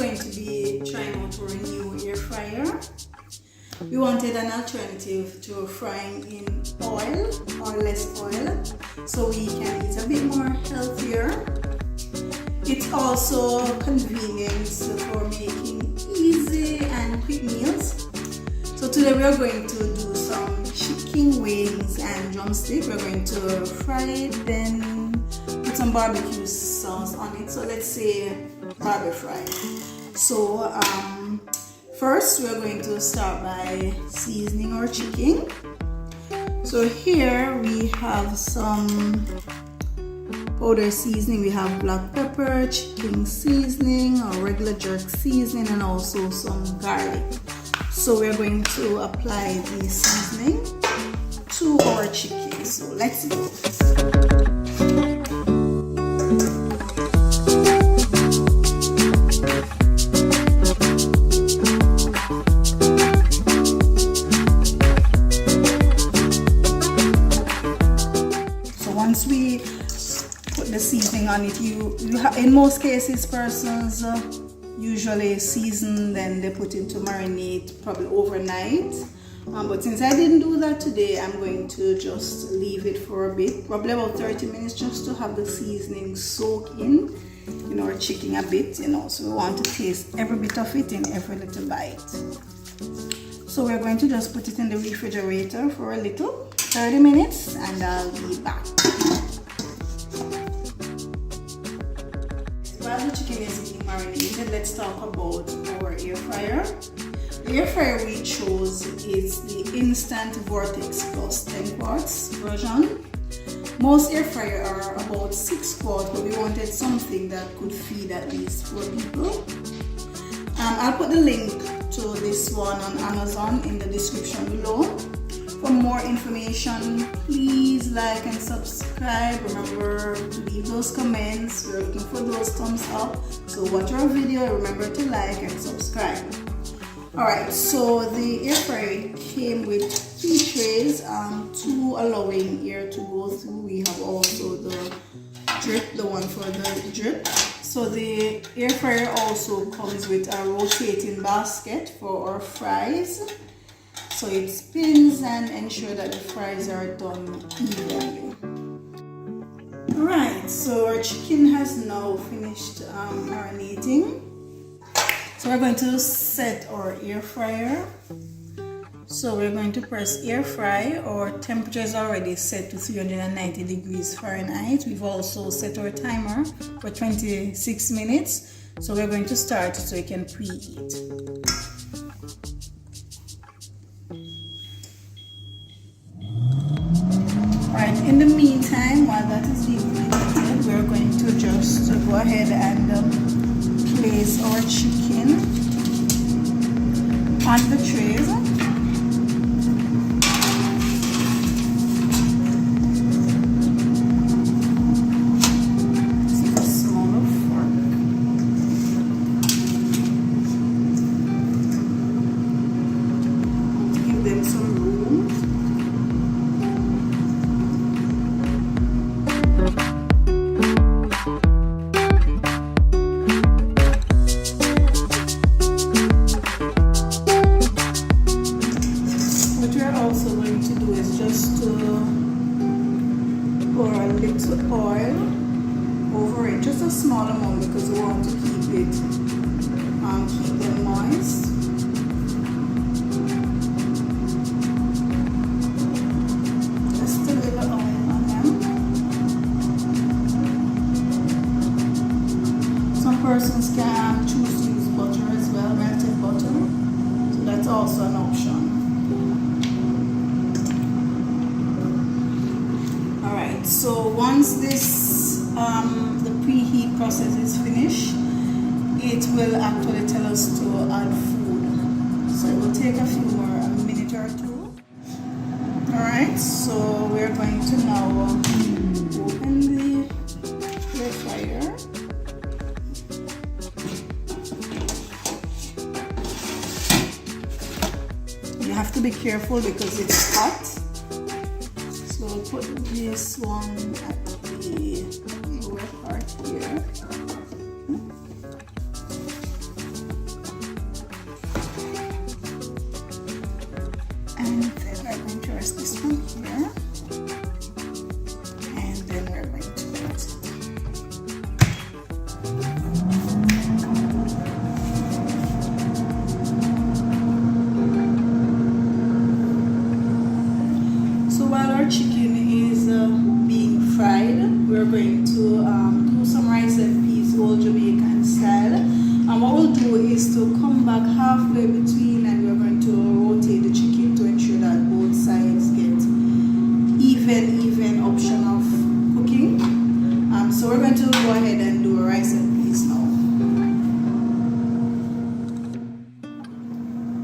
going to be trying out our new air fryer. We wanted an alternative to frying in oil or less oil, so we can eat a bit more healthier. It's also convenient for making easy and quick meals. So today we are going to do some chicken wings and drumstick. We're going to fry it, then put some barbecue sauce on it. So let's say Barbi-Fried. So first we're going to start by seasoning our chicken. So here we have some powder seasoning. We have black pepper, chicken seasoning, or regular jerk seasoning, and also some garlic. So we're going to apply the seasoning to our chicken. So let's go. So once we put the seasoning on it, in most cases persons usually season, then they put it to marinate probably overnight. But since I didn't do that today, I'm going to just leave it for a bit, probably about 30 minutes, just to have the seasoning soak in our chicken a bit, so we want to taste every bit of it in every little bite. So we're going to just put it in the refrigerator for a little, 30 minutes, and I'll be back. While the chicken is being marinated, let's talk about our air fryer. The air fryer we chose is the Instant Vortex Plus 10 quarts version. Most air fryer are about 6 quarts, but we wanted something that could feed at least 4 people. I'll put the link to this one on Amazon in the description below. For more information, please like and subscribe. Remember to leave those comments. We're looking for those thumbs up. So watch our video, remember to like and subscribe. Alright, so the air fryer came with 3 trays, 2 allowing air to go through. We have also the drip, the one for the drip. So the air fryer also comes with a rotating basket for our fries. So it spins and ensures that the fries are done evenly. Alright, so our chicken has now finished marinating. So we're going to set our air fryer. So we're going to press air fry. Our temperature is already set to 390 degrees Fahrenheit. We've also set our timer for 26 minutes. So we're going to start so we can preheat. Alright, in the meantime, while that is being preheated, we're going to just go ahead and place our chicken on the trays. This is a smaller fork. To give them some room. Pour a little oil over it, just a small amount because we want to keep them moist. Just a little oil on them. Some persons can choose to use butter as well, melted butter, so that's also an option. So once this the preheat process is finished, it will actually tell us to add food. So it will take a minute or two. Alright, so we're going to now open the air fryer. You have to be careful because it's hot. So we'll put this one at the lower part here. do is to come back halfway between, and we're going to rotate the chicken to ensure that both sides get even option of cooking. So we're going to go ahead and do a rice and peas now.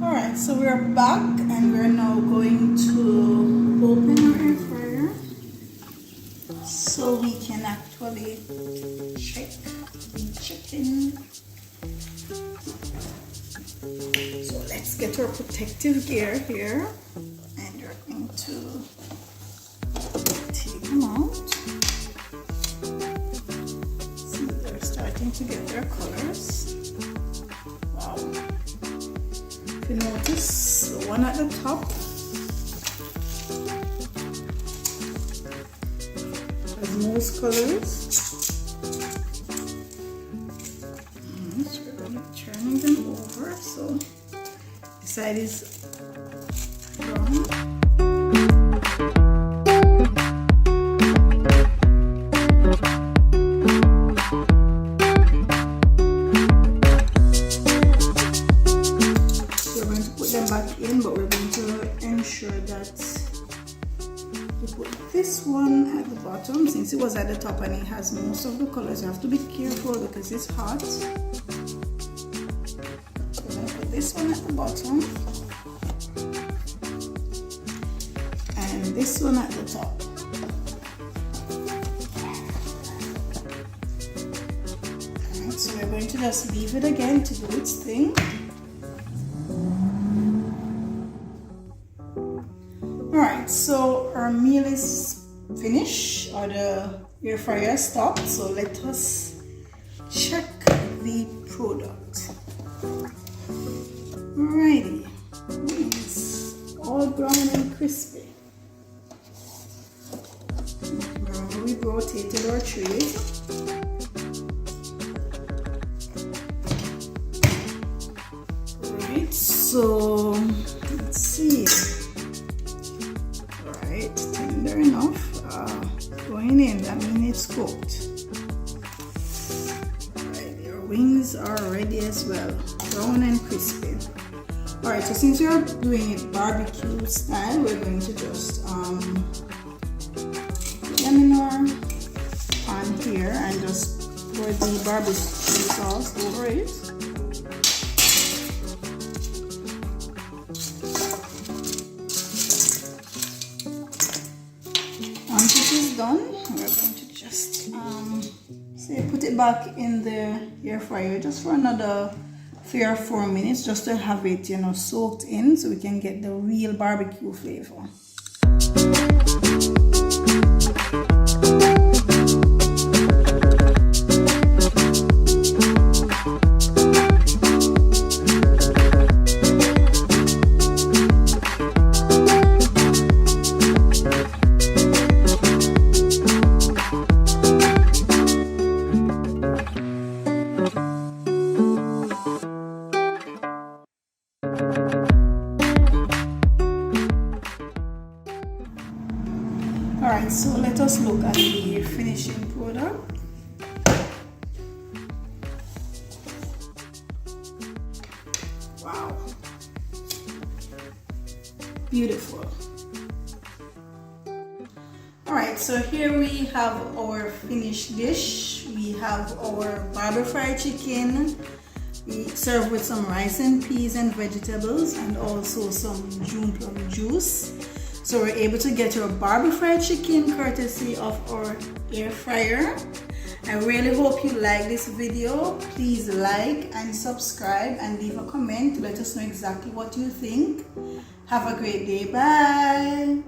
Alright, so we're back and we're now going to open our air fryer so we can actually check the chicken. So let's get our protective gear here, and we're going to take them out. See, they're starting to get their colors. Wow. If you notice, the one at the top has most colors. So we're going to be turning them over so the side is brown. But we're going to ensure that we put this one at the bottom. Since it was at the top and it has most of the colors, you have to be careful because it's hot. So we're going to put this one at the bottom and this one at the top. Alright, so we're going to just leave it again to do its thing. Alright, so our meal is finished, or the air fryer stopped, so let us check the product. Alrighty, it's all brown and crispy. We've rotated our tray. Alright, so let's see. Tender enough, going in, that means it's cooked. Alright, your wings are ready as well, brown and crispy. Alright, so since we are doing it barbecue style, we're going to just put them in our pan here and just pour the barbecue sauce over it. Once it is done, we're going to just put it back in the air fryer just for another 3 or 4 minutes, just to have it, soaked in, so we can get the real barbecue flavor. Alright, so let us look at the finishing product. Wow, beautiful. Alright, so here we have our finished dish. We have our Barbi-Fried chicken. We serve with some rice and peas and vegetables, and also some June plum juice. So we're able to get your Barbi-Fried chicken courtesy of our air fryer. I really hope you like this video. Please like and subscribe and leave a comment to let us know exactly what you think. Have a great day. Bye.